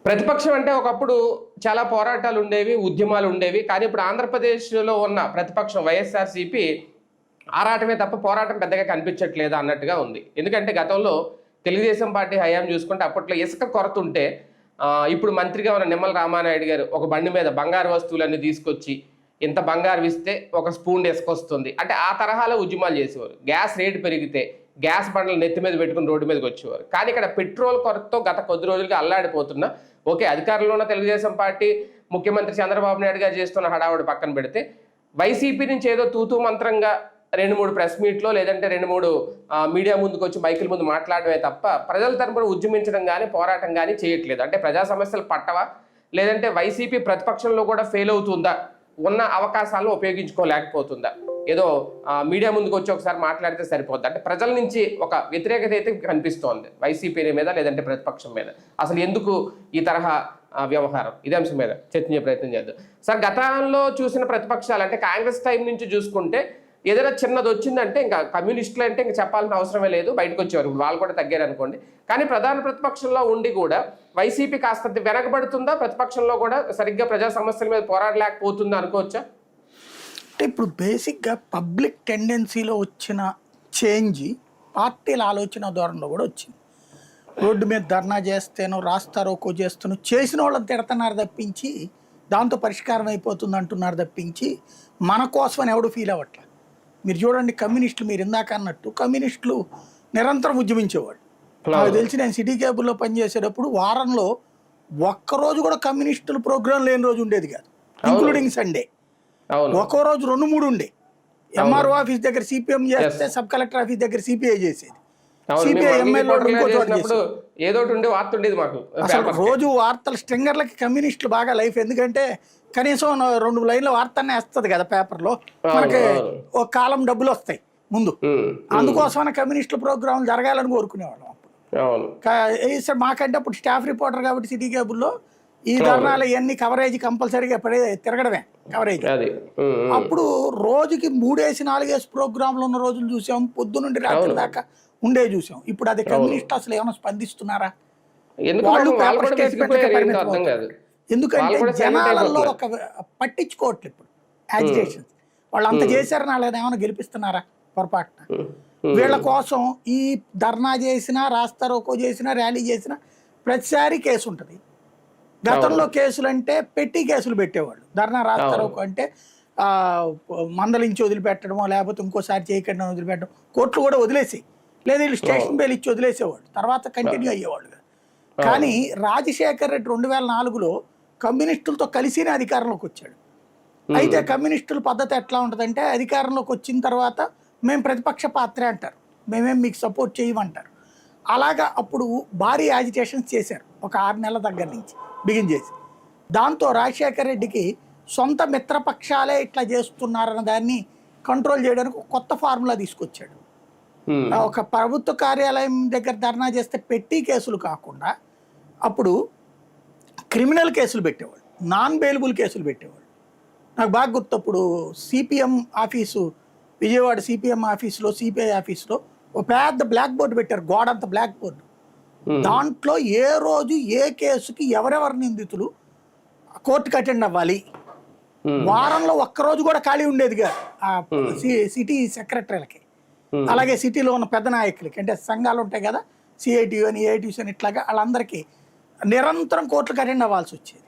ప్రతిపక్షం అంటే ఒకప్పుడు చాలా పోరాటాలు ఉండేవి, ఉద్యమాలు ఉండేవి. కానీ ఇప్పుడు ఆంధ్రప్రదేశ్‌లో ఉన్న ప్రతిపక్షం వైఎస్ఆర్‌సీపీ ఆరాటమే తప్ప పోరాటం పెద్దగా కనిపించట్లేదు అన్నట్టుగా ఉంది. ఎందుకంటే గతంలో తెలుగుదేశం పార్టీ హయాం చూసుకుంటే అప్పట్లో ఇసుక కొరత ఉంటే ఇప్పుడు మంత్రిగా ఉన్న నిమ్మల రామానాయుడు గారు ఒక బండి మీద బంగారు వస్తువులన్నీ తీసుకొచ్చి ఇంత బంగారం ఇస్తే ఒక స్పూన్ ఇసుక వస్తుంది. అంటే ఆ తరహాలో ఉద్యమాలు చేసేవారు. గ్యాస్ రేటు పెరిగితే గ్యాస్ బండలు నెత్తి మీద పెట్టుకుని రోడ్డు మీదకి వచ్చేవారు. కానీ ఇక్కడ పెట్రోల్ కొరతతో గత కొద్ది రోజులుగా అల్లాడిపోతున్నా ఓకే అధికారంలో ఉన్న తెలుగుదేశం పార్టీ ముఖ్యమంత్రి చంద్రబాబు నాయుడు గారు చేస్తున్న హడావుడి పక్కన పెడితే వైసీపీ నుంచి ఏదో తూతూ మంత్రంగా 2-3 ప్రెస్ మీట్లో లేదంటే 2-3 మీడియా ముందుకు వచ్చి మైకుల ముందు మాట్లాడమే తప్ప ప్రజల తరపున ఉద్యమించడం కానీ పోరాటం కానీ చేయట్లేదు. అంటే ప్రజా సమస్యలు పట్టవా లేదంటే వైసీపీ ప్రతిపక్షంలో కూడా ఫెయిల్ అవుతుందా, ఉన్న అవకాశాలను ఉపయోగించుకోలేకపోతుందా, ఏదో మీడియా ముందుకు వచ్చి ఒకసారి మాట్లాడితే సరిపోద్ది. అంటే ప్రజల నుంచి ఒక వ్యతిరేకత అయితే కనిపిస్తోంది వైసీపీ మీద లేదంటే ప్రతిపక్షం మీద. అసలు ఎందుకు ఈ తరహా వ్యవహారం, ఇదే అంశం మీద చర్చించే ప్రయత్నం చేద్దాం. సార్, గతంలో చూసిన ప్రతిపక్షాలు అంటే కాంగ్రెస్ టైం నుంచి చూసుకుంటే ఏదైనా చిన్నది వచ్చిందంటే ఇంకా కమ్యూనిస్టులు అంటే ఇంకా చెప్పాల్సిన అవసరమే లేదు, బయటకు వచ్చేవారు. వాళ్ళు కూడా తగ్గారు అనుకోండి. కానీ ప్రధాన ప్రతిపక్షంలో ఉండి కూడా వైసీపీ కాస్త వెనకబడుతుందా, ప్రతిపక్షంలో కూడా సరిగ్గా ప్రజా సమస్యల మీద పోరాడలేకపోతుందా అనుకోవచ్చా? అంటే ఇప్పుడు బేసిక్గా పబ్లిక్ టెండెన్సీలో వచ్చిన చేంజ్ పార్టీల ఆలోచన ధోరణిలో కూడా వచ్చింది. రోడ్డు మీద ధర్నా చేస్తేనో రాస్తారోకో చేస్తేనో చేసిన వాళ్ళని తిడుతున్నారు తప్పించి దాంతో పరిష్కారం అయిపోతుంది అంటున్నారు తప్పించి మన కోసమని ఎవడు ఫీల్ అవ్వట్లేదు. మీరు చూడండి, కమ్యూనిస్టులు మీరు ఇందాక అన్నట్టు కమ్యూనిస్టులు నిరంతరం ఉద్యమించేవాడు. నాకు తెలిసి నేను సిటీ కేబుల్లో పనిచేసేటప్పుడు వారంలో ఒక్కరోజు కూడా కమ్యూనిస్టులు ప్రోగ్రాం లేని రోజు ఉండేది కాదు, ఇంక్లూడింగ్ సండే. ఒక్కో రోజు 2-3 ఉండే. ఎంఆర్ఓ ఆఫీస్ దగ్గర సిపిఎం చేస్తే సబ్ కలెక్టర్ ఆఫీస్ దగ్గర సిపిఐ చేసేది. సిపిఐ ఎమ్మెల్యే అసలు రోజు వార్తలు స్ట్రింగర్లకి కమ్యూనిస్టులు బాగా లైఫ్. ఎందుకంటే కనీసం 2 లైన్ల వార్తనే వేస్తుంది కదా పేపర్లో, మనకి ఒక కాలం డబ్బులు వస్తాయి ముందు. అందుకోసమైనా కమ్యూనిస్టుల ప్రోగ్రాం జరగాలని కోరుకునేవాళ్ళం అప్పుడు. మాకంటే అప్పుడు స్టాఫ్ రిపోర్టర్ కాబట్టి సిటీ కేబుల్లో ఈ ధర్నాలు ఇవన్నీ కవరేజ్ కంపల్సరీగా తిరగడమే కవరేజ్. అప్పుడు రోజుకి 3-4 ప్రోగ్రాంలు ఉన్న రోజులు చూసాం, పొద్దు నుండి రాత్రి దాకా ఉండే చూసాం. ఇప్పుడు అది కమ్యూనిస్ట్ అసలు ఏమైనా స్పందిస్తున్నారా? వాళ్ళు పేపర్ స్టేట్మెంట్ ఎందుకంటే జనాలలో ఒక పట్టించుకోవట్లేదు ఇప్పుడు యాజిటేషన్. వాళ్ళు అంత చేశారని వాళ్ళని ఏమైనా గెలిపిస్తున్నారా పొరపాటున? వీళ్ళ కోసం ఈ ధర్నా చేసినా రాస్తారోకో చేసినా ర్యాలీ చేసినా ప్రతిసారి కేసు ఉంటుంది. గతంలో కేసులు అంటే పెట్టి కేసులు పెట్టేవాళ్ళు. ధర్నా రాస్తారోకో అంటే మందలించి వదిలిపెట్టడమో లేకపోతే ఇంకోసారి చేయకుండా వదిలిపెట్టడం, కోర్టులు కూడా వదిలేసి లేదా వీళ్ళు స్టేషన్ బెయిల్ ఇచ్చి వదిలేసేవాళ్ళు, తర్వాత కంటిన్యూ అయ్యేవాళ్ళు. కానీ రాజశేఖర్ రెడ్డి 2004లో కమ్యూనిస్టులతో కలిసినే అధికారంలోకి వచ్చాడు. అయితే కమ్యూనిస్టుల పద్ధతి ఎట్లా ఉంటుందంటే అధికారంలోకి వచ్చిన తర్వాత మేము ప్రతిపక్ష పాత్రే అంటారు, మేమేం మీకు సపోర్ట్ చేయమంటారు. అలాగా అప్పుడు భారీ యాజిటేషన్స్ చేశారు ఒక 6 నెలల దగ్గర నుంచి బిగిన్ చేసి. దాంతో రాజశేఖర్ రెడ్డికి సొంత మిత్రపక్షాలే ఇట్లా చేస్తున్నారన్న దాన్ని కంట్రోల్ చేయడానికి ఒక కొత్త ఫార్ములా తీసుకొచ్చాడు. ఒక ప్రభుత్వ కార్యాలయం దగ్గర ధర్నా చేస్తే పెట్టి కేసులు కాకుండా అప్పుడు క్రిమినల్ కేసులు పెట్టేవాళ్ళు, నాన్ బెయిలబుల్ కేసులు పెట్టేవాళ్ళు. నాకు బాగా గుర్తు, అప్పుడు సిపిఎం ఆఫీసు విజయవాడ సిపిఎం ఆఫీసులో సిపిఐ ఆఫీసులో ఒక పెద్ద బ్లాక్ బోర్డు పెట్టారు, గోడంత బ్లాక్ బోర్డు. దాంట్లో ఏ రోజు ఏ కేసుకి ఎవరెవరి నిందితులు కోర్టుకు అటెండ్ అవ్వాలి, వారంలో ఒక్కరోజు కూడా ఖాళీ ఉండేది కాదు సిటీ సెక్రటరీలకి, అలాగే సిటీలో ఉన్న పెద్ద నాయకులకి. అంటే సంఘాలు ఉంటాయి కదా, సిఐటియు అని ఏఐటియూస్ అని, ఇట్లాగా వాళ్ళందరికీ నిరంతరం కోర్టులకు అటెండ్ అవ్వాల్సి వచ్చేది.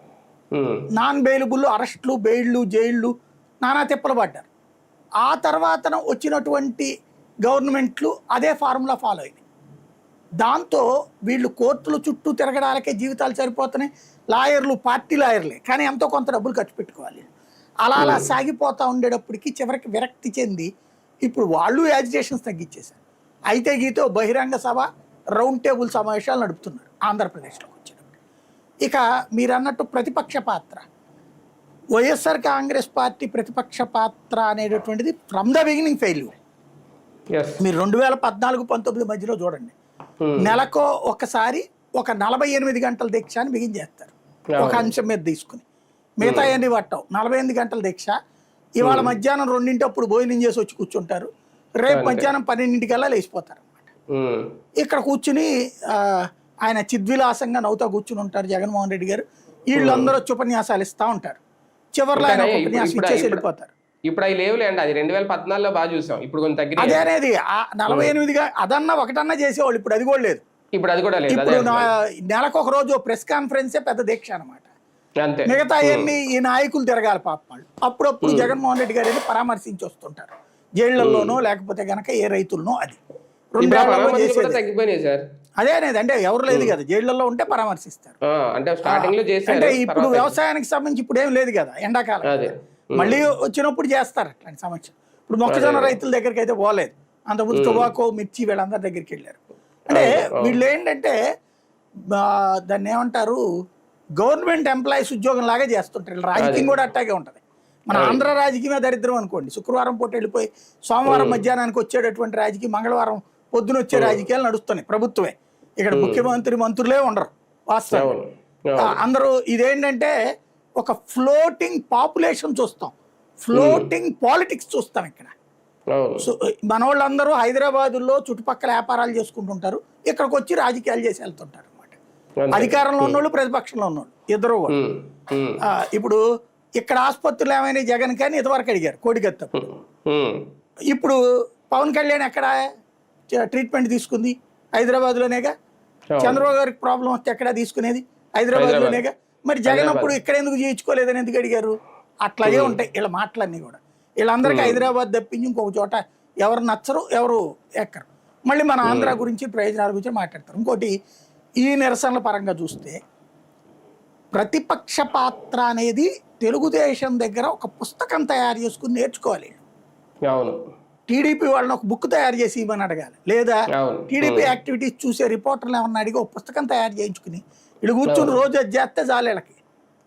నాన్ బెయిలబుల్ అరెస్టులు, బెయిళ్ళు, జైళ్ళు, నానా తిప్పలు పడ్డారు. ఆ తర్వాత వచ్చినటువంటి గవర్నమెంట్లు అదే ఫార్ములా ఫాలో అయినాయి. దాంతో వీళ్ళు కోర్టుల చుట్టూ తిరగడానికే జీవితాలు సరిపోతున్నాయి. లాయర్లు పార్టీ లాయర్లే, కానీ ఎంతో కొంత డబ్బులు ఖర్చు పెట్టుకోవాలి. అలా సాగిపోతూ ఉండేటప్పటికి చివరికి విరక్తి చెంది ఇప్పుడు వాళ్ళు యాజిటేషన్స్ తగ్గించేశారు. అయితే గీతో బహిరంగ సభ, రౌండ్ టేబుల్ సమావేశాలు నడుపుతున్నారు ఆంధ్రప్రదేశ్లోకి వచ్చేటప్పుడు. ఇక మీరు అన్నట్టు ప్రతిపక్ష పాత్ర, వైఎస్ఆర్ కాంగ్రెస్ పార్టీ ప్రతిపక్ష పాత్ర అనేటటువంటిది ఫ్రమ్ ద బిగినింగ్ ఫెయిల్యూర్. మీరు 2014-19 మధ్యలో చూడండి, నెలకో ఒకసారి ఒక 48 గంటల దీక్ష అని బిగిన్ చేస్తారు ఒక అంశం మీద తీసుకుని, మిగతా అన్ని పట్టవు. 48 గంటల దీక్ష. ఇవాళ మధ్యాహ్నం 2 భోజనం చేసి వచ్చి కూర్చుంటారు, రేపు మధ్యాహ్నం 12 లేచిపోతారు అనమాట. ఇక్కడ కూర్చుని ఆయన చిద్విలాసంగా నవ్వుతా కూర్చుని ఉంటారు జగన్మోహన్ రెడ్డి గారు. వీళ్ళందరూ వచ్చి ఉపన్యాసాలు ఇస్తా ఉంటారు. చివరిలో ఆయన ఒక ఉపన్యాసం ఇచ్చేసి వెళ్ళిపోతారు. ఇప్పుడు అవి లేవులేండి. అది 2014లో బాగా చూసాం. ఇప్పుడు కొంచెం తగ్గిన అదే అనేది 48గా అదన్నా ఒకటన్నా చేసేవాళ్ళు. ఇప్పుడు అది కూడా లేదు. ఇప్పుడు అది కూడా లేదు. ఇప్పుడు నెలకు ఒక రోజు ప్రెస్ కాన్ఫరెన్సే పెద్ద దీక్ష అనమాట. అంతే. మిగతా అన్ని ఈ నాయకులు తిరగాలి పాప వాళ్ళు. అప్పుడప్పుడు జగన్మోహన్ రెడ్డి గారిని పరామర్శించి వస్తుంటారు జైళ్లలోనో లేకపోతే గనక ఏ రైతులనో. అది 2 ఏళ్లలో చేసేది తగ్గిపోయినాయి సార్. అదే అనేది. అంటే ఎవరు లేదు కదా జైళ్లలో ఉంటే పరామర్శిస్తారు. అంటే స్టార్టింగ్ లో చేశారు. అంటే ఇప్పుడు వ్యవసాయానికి సంబంధించి ఇప్పుడు ఏం లేదు కదా ఎండాకాలం. మళ్ళీ వచ్చినప్పుడు చేస్తారు అట్లాంటి సమస్య. ఇప్పుడు మొక్కజొన్న రైతుల దగ్గరికి అయితే పోలేదు. అంతకుముందు టొబాకో, మిర్చి వీళ్ళందరి దగ్గరికి వెళ్ళారు. అంటే వీళ్ళు ఏంటంటే దాన్ని ఏమంటారు, గవర్నమెంట్ ఎంప్లాయీస్ ఉద్యోగం లాగా చేస్తుంటారు. రాజకీయం కూడా అట్టాగే ఉంటుంది. మన ఆంధ్ర రాజకీయమే దరిద్రం అనుకోండి. శుక్రవారం పూట వెళ్ళిపోయి సోమవారం మధ్యాహ్నానికి వచ్చేటటువంటి రాజకీయం, మంగళవారం పొద్దున వచ్చే రాజకీయాలు నడుస్తున్నాయి. ప్రభుత్వమే ఇక్కడ ముఖ్యమంత్రి మంత్రులే ఉండరు వాస్తవం. అందరూ ఇదేంటంటే ఒక ఫ్లోటింగ్ పాపులేషన్ చూస్తాం, ఫ్లోటింగ్ పాలిటిక్స్ చూస్తాం ఇక్కడ. సో మన వాళ్ళందరూ హైదరాబాదులో చుట్టుపక్కల వ్యాపారాలు చేసుకుంటుంటారు, ఇక్కడికి వచ్చి రాజకీయాలు చేసి వెళ్తుంటారు అనమాట. అధికారంలో ఉన్నోళ్ళు, ప్రతిపక్షంలో ఉన్నోళ్ళు ఇద్దరు. ఇప్పుడు ఇక్కడ ఆసుపత్రులు ఏమైనా జగన్ కానీ ఇంతవరకు అడిగారు కోడిగత్తప్పుడు. ఇప్పుడు పవన్ కళ్యాణ్ ఎక్కడ ట్రీట్మెంట్ తీసుకుంది? హైదరాబాద్లోనేగా. చంద్రబాబు గారికి ప్రాబ్లం వస్తే ఎక్కడ తీసుకునేది? హైదరాబాద్లోనేగా. మరి జగన్ అప్పుడు ఇక్కడ ఎందుకు చేయించుకోలేదని ఎందుకు అడిగారు? అట్లాగే ఉంటాయి వీళ్ళ మాటలన్నీ కూడా. వీళ్ళందరికీ హైదరాబాద్ తప్పించి ఇంకొక చోట ఎవరు నచ్చరు, ఎవరు ఎక్కరు. మళ్ళీ మన ఆంధ్ర గురించి, ప్రయోజనాల గురించి మాట్లాడతారు. ఇంకోటి, ఈ నిరసనల పరంగా చూస్తే ప్రతిపక్ష పాత్ర అనేది తెలుగుదేశం దగ్గర ఒక పుస్తకం తయారు చేసుకుని నేర్చుకోవాలి. టీడీపీ వాళ్ళని ఒక బుక్ తయారు చేసి ఇవ్వని అడగాలి, లేదా టీడీపీ యాక్టివిటీస్ చూసే రిపోర్టర్లు ఏమన్నా అడిగి ఒక పుస్తకం తయారు చేయించుకుని వీళ్ళు కూర్చుని రోజు అది చేస్తే చాలు వీళ్ళకి.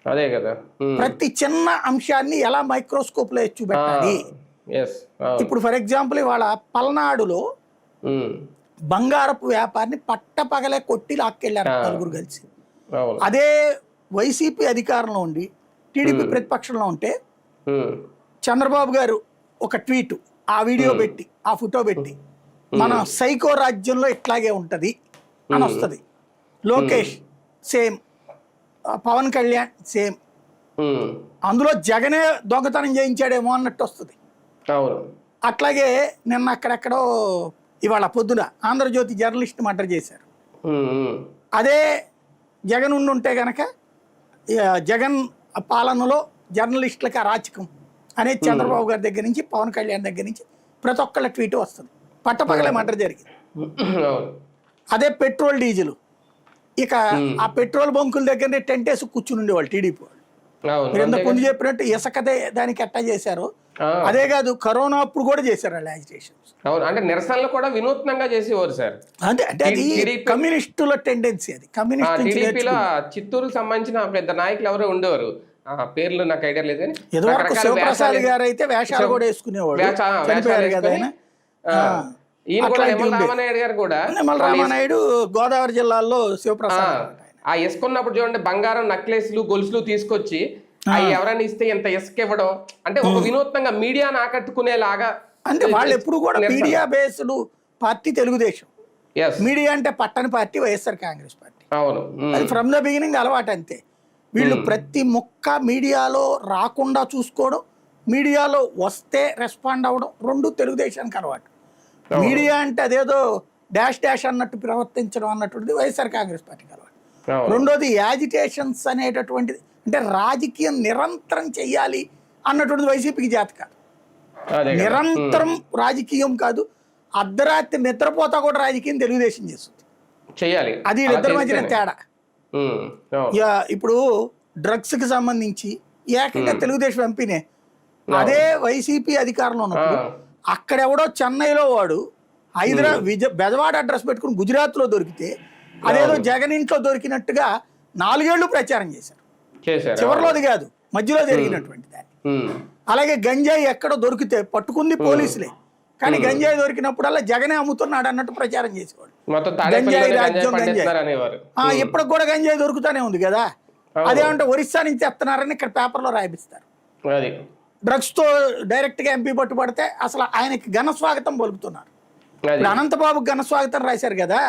అదే కదా. ప్రతి చిన్న అంశాన్ని ఎలా మైక్రోస్కోప్ లో చూపెట్టాలి. ఇప్పుడు ఫర్ ఎగ్జాంపుల్ ఇవాళ పల్నాడులో బంగారపు వ్యాపారిని పట్టపగలే కొట్టి లాక్కెళ్ళారు 4 కలిసి. అదే వైసీపీ అధికారంలో ఉండి టీడీపీ ప్రతిపక్షంలో ఉంటే చంద్రబాబు గారు ఒక ట్వీట్, ఆ వీడియో పెట్టి, ఆ ఫోటో పెట్టి, మన సైకో రాజ్యంలో ఇట్లాగే ఉంటది అని వస్తుంది. Lokesh same, Pawan Kalyan same. అందులో జగనే దొంగతనం చేయించాడేమో అన్నట్టు వస్తుంది. అట్లాగే నిన్న అక్కడెక్కడో ఇవాళ పొద్దున ఆంధ్రజ్యోతి జర్నలిస్ట్ మర్డర్ చేశారు. అదే జగన్ ఉంటే గనక జగన్ పాలనలో జర్నలిస్టులకు అరాచకం అనేది చంద్రబాబు గారి దగ్గర నుంచి, పవన్ కళ్యాణ్ దగ్గర నుంచి ప్రతి ఒక్కళ్ళ ట్వీట్ వస్తుంది. పట్టపగలే మర్డర్ జరిగింది. అదే పెట్రోల్ డీజిల్, ఇక ఆ పెట్రోల్ బంకుల దగ్గరనే టెంట్ వేసి కూర్చుని ఉండేవాళ్ళు టీడీపీ వాళ్ళు. మీరు ఎంత ముందు చెప్పినట్టు ఇసుకదే దానికి ఎట్టా చేశారు. అదే కాదు, కరోనా అప్పుడు కూడా చేశారు వాళ్ళు యాజిటేషన్స్. అంటే నిరసనలు కూడా వినూత్నంగా చేసేవారు సార్. అంటే అది కమ్యూనిస్టుల టెండెన్సీ. అది టీడీపీలో చిత్తూరుకు సంబంధించిన పెద్ద నాయకులు ఎవరో ఉండేవారు, పేర్లు నాకు ఐడియా లేదు కానీ ఇదివరకు శివప్రసాద్ గారు అయితే వేషాలు కూడా వేసుకునేవాడు, చనిపోయారు కదా ఆయన. రామానాయుడు గారు కూడా, రామానాయుడు గోదావరి జిల్లాలో శివప్రసాద్ ఆ ఇసుకున్నప్పుడు చూడండి, బంగారం నక్లెస్లు, గొలుసులు తీసుకొచ్చి అవి ఎవరైనా ఇస్తే ఎంత ఇసుక ఇవ్వడం, అంటే ఒక వినూత్నంగా మీడియాను ఆకట్టుకునేలాగా. అంటే వాళ్ళు ఎప్పుడు కూడా media based party Telugu Desam. Media అంటే పట్టని పార్టీ వైఎస్ఆర్ కాంగ్రెస్ పార్టీ. అవును, అది ఫ్రమ్ ద బిగినింగ్ అలవాటు అంతే. వీళ్ళు ప్రతి ముక్క మీడియాలో రాకుండా చూసుకోవడం, మీడియాలో వస్తే రెస్పాండ్ అవ్వడం, 2 తెలుగుదేశానికి అలవాటు. మీడియా అంటే అదేదో డాష్ డాష్ అన్నట్టు ప్రవర్తించడం అన్నటువంటిది వైఎస్ఆర్ కాంగ్రెస్ పార్టీకి అలవాటు. రెండోది యాజిటేషన్స్ అనేటటువంటిది, అంటే రాజకీయం నిరంతరం చెయ్యాలి అన్నటువంటిది వైసీపీకి జాత కాదు. నిరంతరం రాజకీయం కాదు, అర్ధరాత్రి నిద్రపోతా కూడా రాజకీయం తెలుగుదేశం చేస్తుంది. అది ఇద్దరి మధ్యన తేడా. ఇప్పుడు డ్రగ్స్ కి సంబంధించి ఏకంగా తెలుగుదేశం ఎంపీనే, అదే వైసీపీ అధికారంలో ఉన్నప్పుడు అక్కడెవడో చెన్నైలో వాడు బెజవాడ అడ్రస్ పెట్టుకుని గుజరాత్ లో దొరికితే అదేదో జగన్ ఇంట్లో దొరికినట్టుగా 4 ఏళ్లు ప్రచారం చేశారు. చివరిలోది కాదు, మధ్యలో జరిగినటువంటి దాన్ని. అలాగే గంజాయి ఎక్కడో దొరికితే పట్టుకుంది పోలీసులే, కానీ గంజాయి దొరికినప్పుడల్లా జగనే అమ్ముతున్నాడు అన్నట్టు ప్రచారం చేసేవాడు. గంజాయి రాజ్యం, గంజాయి. ఇప్పటికి కూడా గంజాయి దొరుకుతానే ఉంది కదా. అదేమంటే ఒరిస్సా నుంచి ఎత్తున్నారని ఇక్కడ పేపర్లో రాయిస్తారు. డ్రగ్స్ తో డైరెక్ట్ గా ఎంపీ పట్టుబడితే అసలు ఆయనకి ఘన స్వాగతం పలుకుతున్నారు. ఇప్పుడు అనంతబాబుకి ఘన స్వాగతం రాశారు కదా,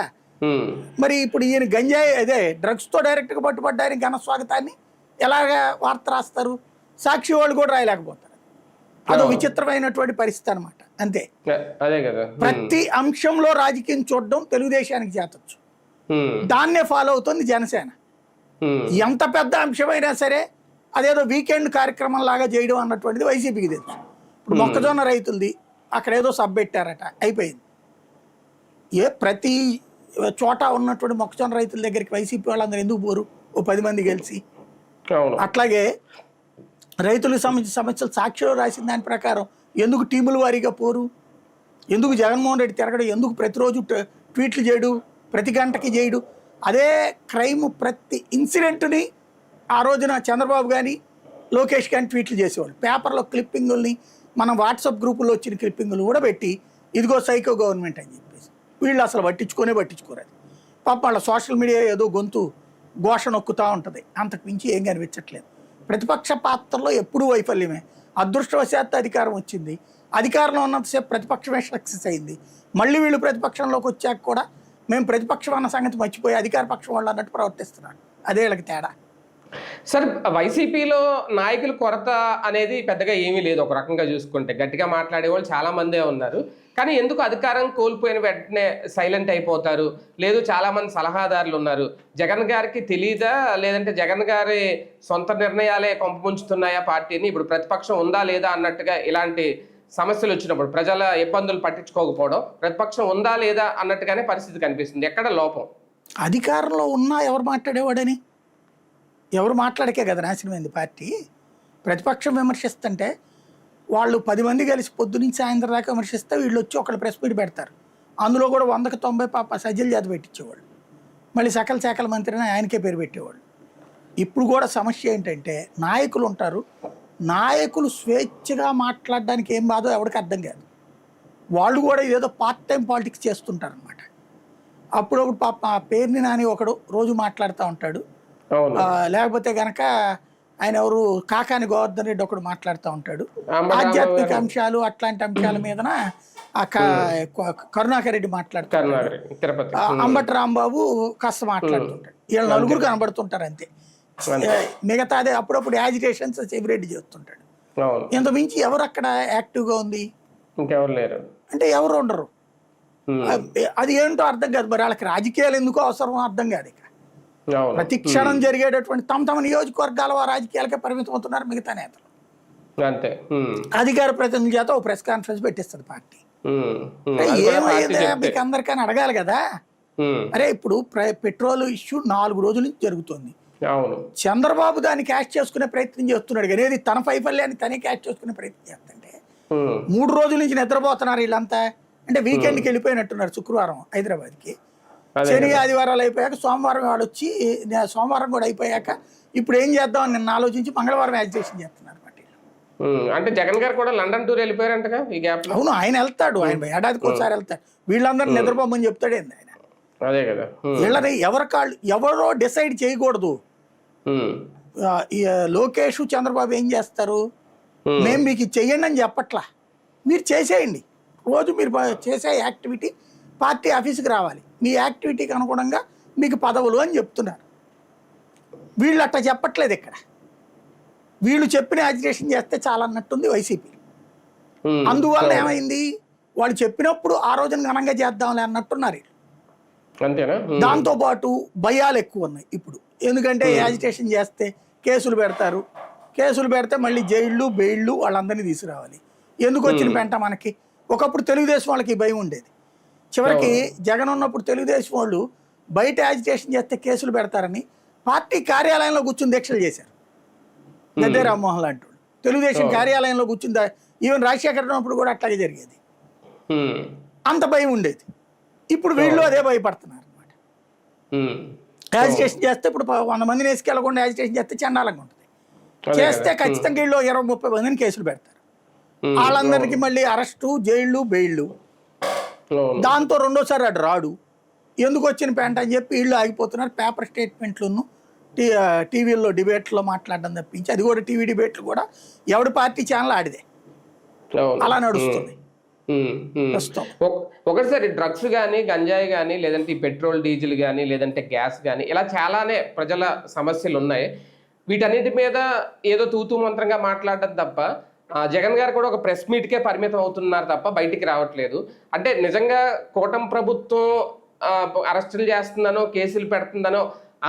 మరి ఇప్పుడు ఈయన గంజాయి అదే డ్రగ్స్తో డైరెక్ట్గా పట్టుబడ్డ ఆయన ఘన స్వాగతాన్ని ఎలాగ వార్త రాస్తారు? సాక్షి వాళ్ళు కూడా రాయలేకపోతారు. అదో విచిత్రమైనటువంటి పరిస్థితి అనమాట. అంతే. అదే కదా, ప్రతి అంశంలో రాజకీయం చూడడం తెలుగుదేశానికి చేతొచ్చు. దాన్నే ఫాలో అవుతుంది జనసేన. ఎంత పెద్ద అంశమైనా సరే అదేదో వీకెండ్ కార్యక్రమం లాగా చేయడం అన్నటువంటిది వైసీపీకి తెలుసు. ఇప్పుడు మొక్కజొన్న రైతులది అక్కడ ఏదో సబ్ పెట్టారట, అయిపోయింది. ప్రతి చోట ఉన్నటువంటి మొక్కజొన్న రైతుల దగ్గరికి వైసీపీ వాళ్ళందరూ ఎందుకు పోరు? ఓ 10 మంది కలిసి. అట్లాగే రైతులకు సంబంధించిన సమస్యలు సాక్షిలో రాసిన దాని ప్రకారం ఎందుకు టీముల వారీగా పోరు? ఎందుకు జగన్మోహన్ రెడ్డి తిరగడు? ఎందుకు ప్రతిరోజు ట్వీట్లు చేయడు, ప్రతి గంటకి చేయడు? అదే క్రైమ్ ప్రతి ఇన్సిడెంట్ని ఆ రోజున చంద్రబాబు కానీ లోకేష్ కానీ ట్వీట్లు చేసేవాళ్ళు. పేపర్లో క్లిప్పింగుల్ని, మనం వాట్సాప్ గ్రూపుల్లో వచ్చిన క్లిప్పింగులు కూడా పెట్టి ఇదిగో సైకో గవర్నమెంట్ అని చెప్పేసి వీళ్ళు అసలు పట్టించుకోరు. పాప వాళ్ళ సోషల్ మీడియా ఏదో గొంతు ఘోష నొక్కుతూ ఉంటుంది, అంతకు మించి ఏం కనిపించట్లేదు. ప్రతిపక్ష పాత్రలో ఎప్పుడూ వైఫల్యమే. అదృష్టవశాత్తు అధికారం వచ్చింది, అధికారంలో ఉన్నంతసేపు ప్రతిపక్షమే సక్సెస్ అయింది. మళ్ళీ వీళ్ళు ప్రతిపక్షంలోకి వచ్చాక కూడా మేము ప్రతిపక్షం అన్న సంగతి మర్చిపోయి అధికార పక్షం వాళ్ళు అన్నట్టు ప్రవర్తిస్తున్నాడు. అదే వీళ్ళకి తేడా. సార్, వైసీపీలో నాయకుల కొరత అనేది పెద్దగా ఏమీ లేదు. ఒక రకంగా చూసుకుంటే గట్టిగా మాట్లాడే వాళ్ళు చాలా మందే ఉన్నారు. కానీ ఎందుకు అధికారం కోల్పోయిన వెంటనే సైలెంట్ అయిపోతారు? లేదు, చాలా మంది సలహాదారులు ఉన్నారు. జగన్ గారికి తెలీదా, లేదంటే జగన్ గారి సొంత నిర్ణయాలే కొంపముంచుతున్నాయా పార్టీని? ఇప్పుడు ప్రతిపక్షం ఉందా లేదా అన్నట్టుగా ఇలాంటి సమస్యలు వచ్చినప్పుడు ప్రజల ఇబ్బందులు పట్టించుకోకపోవడం, ప్రతిపక్షం ఉందా లేదా అన్నట్టుగానే పరిస్థితి కనిపిస్తుంది. ఎక్కడ లోపం? అధికారంలో ఉన్నా ఎవరు మాట్లాడేవాడని? ఎవరు మాట్లాడకే కదా నాశనమైంది పార్టీ. ప్రతిపక్షం విమర్శిస్తుంటే వాళ్ళు 10 మంది కలిసి పొద్దు నుంచి సాయంత్రం దాకా విమర్శిస్తే వీళ్ళు వచ్చి ఒకళ్ళు ప్రెస్ మీట్ పెడతారు. అందులో కూడా 100కి 90 పాప సజ్జల జాతి పెట్టించేవాళ్ళు. మళ్ళీ సకల శాఖల మంత్రిని ఆయనకే పేరు పెట్టేవాళ్ళు. ఇప్పుడు కూడా సమస్య ఏంటంటే నాయకులు ఉంటారు, నాయకులు స్వేచ్ఛగా మాట్లాడడానికి ఏం బాధో ఎవరికి అర్థం కాదు. వాళ్ళు కూడా ఏదో పార్ట్ టైం పాలిటిక్స్ చేస్తుంటారనమాట. అప్పుడప్పుడు పాప పేరుని నాని ఒకడు రోజు మాట్లాడుతూ ఉంటాడు. లేకపోతే గనక ఆయన ఎవరు కాకాని గోవర్ధన్ రెడ్డి ఒకడు మాట్లాడుతూ ఉంటాడు. ఆధ్యాత్మిక అంశాలు అట్లాంటి అంశాల మీదన కరుణాకర్ రెడ్డి మాట్లాడుతాడు. అంబటి రాంబాబు కాస్త మాట్లాడుతుంటాడు. వీళ్ళ నలుగురు కనబడుతుంటారు అంతే. మిగతాదే అప్పుడప్పుడు యాజిటేషన్స్ చెవిరెడ్డి చేస్తుంటాడు. ఇంత మించి ఎవరు అక్కడ యాక్టివ్గా ఉంది అంటే ఎవరు ఉండరు. అది ఏంటో అర్థం కాదు. మరి వాళ్ళకి రాజకీయాలు ఎందుకో అవసరం అర్థం కాదు. ఇక ప్రతి క్షణం జరిగేటటువంటి తమ నియోజకవర్గాల రాజకీయాలకే పరిమితం అవుతున్నారు మిగతా నేతలు. అధికార ప్రతినిధుల చేత ఓ ప్రెస్ కాన్ఫరెన్స్ పెట్టిస్తుంది పార్టీ. ఏమైందా మీకు అందరికైనా అడగాలి కదా. అరే ఇప్పుడు పెట్రోల్ ఇష్యూ 4 రోజుల నుంచి జరుగుతుంది. చంద్రబాబు దాన్ని క్యాష్ చేసుకునే ప్రయత్నం చేస్తున్నాడు కానీ తన వైఫల్యాన్ని తనే క్యాష్ చేసుకునే ప్రయత్నం చేస్తుంటే 3 రోజుల నుంచి నిద్రపోతున్నారు వీళ్ళంతా. అంటే వీకెండ్కి వెళ్ళిపోయినట్టున్నారు శుక్రవారం హైదరాబాద్కి. శని ఆదివారాలు అయిపోయాక సోమవారం వాడు వచ్చి సోమవారం కూడా అయిపోయాక ఇప్పుడు ఏం చేద్దాం నిన్న ఆలోచించి మంగళవారం యాజిటేషన్ చేస్తున్నారు. అంటే జగన్ గారు కూడా లండన్ టూర్ వెళ్ళిపోయారంటగా ఈ గ్యాప్ లో. అవును, ఆయన వెళ్తాడు, ఆయన ఏడాదికి ఒకసారి వెళ్తాడు. వీళ్ళందరూ నిద్రపోమని చెప్తాడేంది ఆయన. అదే కదా, వీళ్ళని ఎవరో డిసైడ్ చేయకూడదు. లోకేష్ చంద్రబాబు ఏం చేస్తారు, మేము మీకు చెయ్యండి అని చెప్పట్లా, మీరు చేసేయండి. రోజు మీరు చేసే యాక్టివిటీ పార్టీ ఆఫీస్కి రావాలి, మీ యాక్టివిటీకి అనుగుణంగా మీకు పదవులు అని చెప్తున్నారు. వీళ్ళు అట్లా చెప్పట్లేదు. ఇక్కడ వీళ్ళు చెప్పిన యాజిటేషన్ చేస్తే చాలా అన్నట్టుంది వైసీపీ. అందువల్ల ఏమైంది, వాళ్ళు చెప్పినప్పుడు ఆ రోజున ఘనంగా చేద్దాంలే అన్నట్టున్నారు. దాంతోపాటు భయాలు ఎక్కువ ఉన్నాయి ఇప్పుడు. ఎందుకంటే యాజిటేషన్ చేస్తే కేసులు పెడతారు, కేసులు పెడితే మళ్ళీ జైళ్ళు బెయిళ్ళు వాళ్ళందరినీ తీసుకురావాలి. ఎందుకు వచ్చిన పెంట మనకి. ఒకప్పుడు తెలుగుదేశం వాళ్ళకి భయం ఉండేది. చివరికి జగన్ ఉన్నప్పుడు తెలుగుదేశం వాళ్ళు బయట యాజిటేషన్ చేస్తే కేసులు పెడతారని పార్టీ కార్యాలయంలో కూర్చుని దీక్షలు చేశారు. గద్దె రామ్మోహన్ లాంటి వాళ్ళు తెలుగుదేశం కార్యాలయంలో కూర్చుని, ఈవెన్ రాజశేఖర్ ఉన్నప్పుడు కూడా అట్లాగే జరిగేది. అంత భయం ఉండేది. ఇప్పుడు వీళ్ళు అదే భయపడుతున్నారు అనమాట. యాజిటేషన్ చేస్తే ఇప్పుడు 100 మందిని వేసుకెళ్ళకుండా యాజిటేషన్ చేస్తే చండాలంగా ఉంటుంది. చేస్తే ఖచ్చితంగా వీళ్ళు 20-30 మందిని కేసులు పెడతారు. వాళ్ళందరికీ మళ్ళీ అరెస్టు, జైళ్ళు, బెయిళ్ళు. దాంతో రెండోసారి అటు రాడు. ఎందుకు వచ్చిన పెంట అని చెప్పి వీళ్ళు ఆగిపోతున్నారు. పేపర్ స్టేట్మెంట్లను టీవీల్లో డిబేట్లో మాట్లాడడం తప్పించి, అది కూడా టీవీ డిబేట్లు కూడా ఎవడి పార్టీ ఛానల్ ఆడిదే, అలా నడుస్తుంది. ప్రస్తుతం. ఒకటిసారి డ్రగ్స్ కానీ, గంజాయి కానీ, లేదంటే ఈ పెట్రోల్ డీజిల్ కానీ, లేదంటే గ్యాస్ కానీ, ఇలా చాలానే ప్రజల సమస్యలు ఉన్నాయి. వీటన్నిటి మీద ఏదో తూతూ మంత్రంగా మాట్లాడడం తప్ప జగన్ గారు కూడా ఒక ప్రెస్ మీట్కే పరిమితం అవుతున్నారు తప్ప బయటికి రావట్లేదు. అంటే నిజంగా కూటమి ప్రభుత్వం అరెస్టులు చేస్తుందనో, కేసులు పెడుతుందనో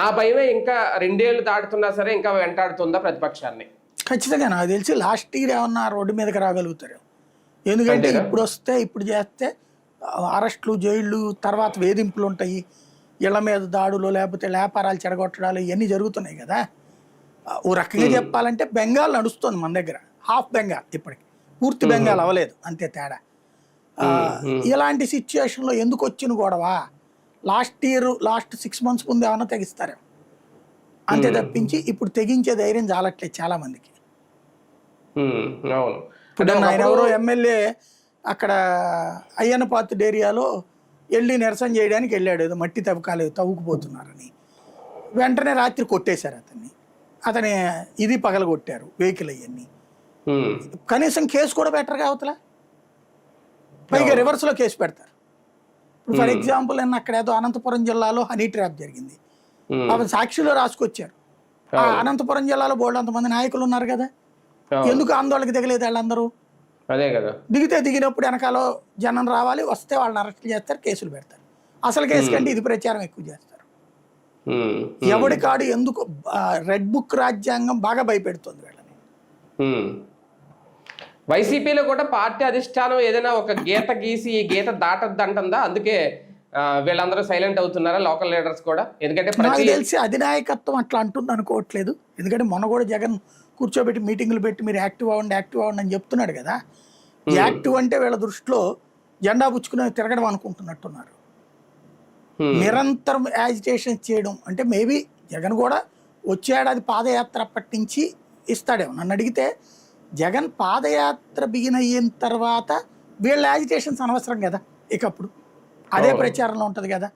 ఆ భయమే ఇంకా 2 ఏళ్ళు దాటుతున్నా సరే ఇంకా వెంటాడుతుందా ప్రతిపక్షాన్ని? ఖచ్చితంగా నాకు తెలిసి లాస్ట్ ఇయర్ ఏమన్నా రోడ్డు మీదకి రాగలుగుతారు. ఎందుకంటే ఇప్పుడు వస్తే, ఇప్పుడు చేస్తే అరెస్టులు, జైళ్ళు, తర్వాత వేధింపులు ఉంటాయి, ఇళ్ల మీద దాడులు, లేకపోతే వ్యాపారాలు చెడగొట్టడాలు ఇవన్నీ జరుగుతున్నాయి కదా. ఓ రకంగా చెప్పాలంటే బెంగాల్ నడుస్తుంది మన దగ్గర, హాఫ్ బెంగాల్, ఇప్పటికి పూర్తి బెంగాల్ అవ్వలేదు, అంతే తేడా. ఇలాంటి సిచ్యువేషన్లో ఎందుకు వచ్చిన గొడవ? లాస్ట్ 6 months ముందు ఏమన్నా తెగిస్తారు అంతే తప్పించి ఇప్పుడు తెగించే ధైర్యం చాలట్లేదు చాలా మందికి. ఇప్పుడు ఆయన ఎవరో ఎమ్మెల్యే అక్కడ అయ్యన్నపాత్రుడు ఏరియాలో వెళ్ళి నిరసన చేయడానికి వెళ్ళాడు, ఏదో మట్టి తవ్వుకుపోతున్నారని. వెంటనే రాత్రి కొట్టేశారు అతని ఇది పగలగొట్టారు, వెహికల్ అవన్నీ. కనీసం కేసు కూడా బెటర్గా అవతల, పైగా రివర్స్లో కేసు పెడతారు. ఇప్పుడు ఫర్ ఎగ్జాంపుల్ నేను అక్కడ ఏదో అనంతపురం జిల్లాలో హనీ ట్రాప్ జరిగింది, అవి సాక్షిలో రాసుకొచ్చారు. ఆ అనంతపురం జిల్లాలో బోల్డంతమంది నాయకులు ఉన్నారు కదా, ఎందుకు ఆందోళనకి దిగలేదు వాళ్ళందరూ? అదే కదా, దిగినప్పుడు వెనకాల జనం రావాలి, వస్తే వాళ్ళని అరెస్ట్ చేస్తారు, కేసులు పెడతారు. అసలు కేసు కంటే ఇది ప్రచారం ఎక్కువ చేస్తారు. ఎవడి కాడు ఎందుకు రెడ్ బుక్ రాజ్యాంగం బాగా భయపెడుతుంది వీళ్ళని. వైసీపీలో కూడా పార్టీ అధిష్టానం ఏదైనా ఒక గీత గీసి ఈ గీత దాటద్దంటుందా? అందుకే వీళ్ళందరూ సైలెంట్ అవుతున్నారా లోకల్ లీడర్స్ కూడా? ఎందుకంటే నాకు తెలిసి అధినాయకత్వం అట్లా అంటుంది అనుకోవట్లేదు. ఎందుకంటే మొన్న కూడా జగన్ కూర్చోబెట్టి మీటింగ్లు పెట్టి మీరు యాక్టివ్ అవ్వండి అని చెప్తున్నాడు కదా. యాక్టివ్ అంటే వీళ్ళ దృష్టిలో జెండా పుచ్చుకుని తిరగడం అనుకుంటున్నట్టున్నారు. నిరంతరం యాజిటేషన్ చేయడం అంటే మేబీ జగన్ కూడా వచ్చే ఏడాది పాదయాత్ర అప్పటి నుంచి ఇస్తాడేమో. నన్ను అడిగితే జగన్ పాదయాత్ర బిగిన్ అయిన తర్వాత వీళ్ళ యాజిటేషన్స్ అనవసరం కదా, ఇకప్పుడు అదే ప్రచారంలో ఉంటుంది కదా.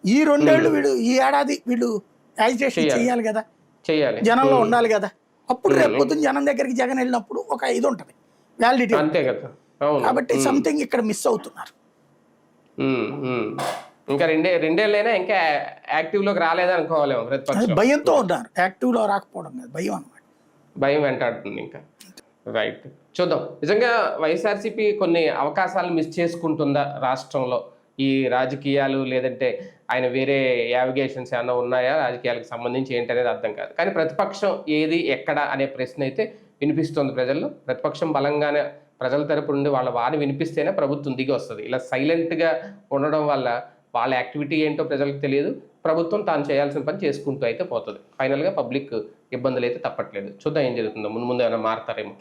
ఈ 2 ఏళ్ళు ఈ ఏడాది వీళ్ళు యాజిటేషన్ చేయాలి కదా, జనంలో ఉండాలి కదా. అప్పుడు రేపు పొద్దున్న జనం దగ్గరికి జగన్ వెళ్ళినప్పుడు ఒక ఇది ఉంటుంది, వ్యాలిడిటీ. కాబట్టి సంథింగ్ ఇక్కడ మిస్ అవుతున్నారు. ఇంకా 2 ఏళ్ళైనా ఇంకా యాక్టివ్లోకి రాలేదనుకోవాలి ప్రతిపక్షం. భయంతో ఉన్నారు, యాక్టివ్లో రాకపోవడం కాదు, భయం అన్నమాట. భయం వెంటాడుతుంది ఇంకా. రైట్, చూద్దాం. నిజంగా వైఎస్ఆర్సీపీ కొన్ని అవకాశాలు మిస్ చేసుకుంటుందా రాష్ట్రంలో? ఈ రాజకీయాలు లేదంటే ఆయన వేరే యావిగేషన్స్ ఏమైనా ఉన్నాయా రాజకీయాలకు సంబంధించి ఏంటనేది అర్థం కాదు. కానీ ప్రతిపక్షం ఏది ఎక్కడ అనే ప్రశ్న అయితే వినిపిస్తుంది ప్రజల్లో. ప్రతిపక్షం బలంగానే ప్రజల తరపు నుండి వాళ్ళ వారిని వినిపిస్తేనే ప్రభుత్వం దిగి వస్తుంది. ఇలా సైలెంట్గా ఉండడం వల్ల వాళ్ళ యాక్టివిటీ ఏంటో ప్రజలకు తెలియదు, ప్రభుత్వం తాను చేయాల్సిన పని చేసుకుంటూ అయితే పోతుంది. ఫైనల్గా పబ్లిక్ ఇబ్బందులు అయితే తప్పట్లేదు. చూద్దాం ఏం జరుగుతుందో, ముందు ఏమైనా మారుతారేమో.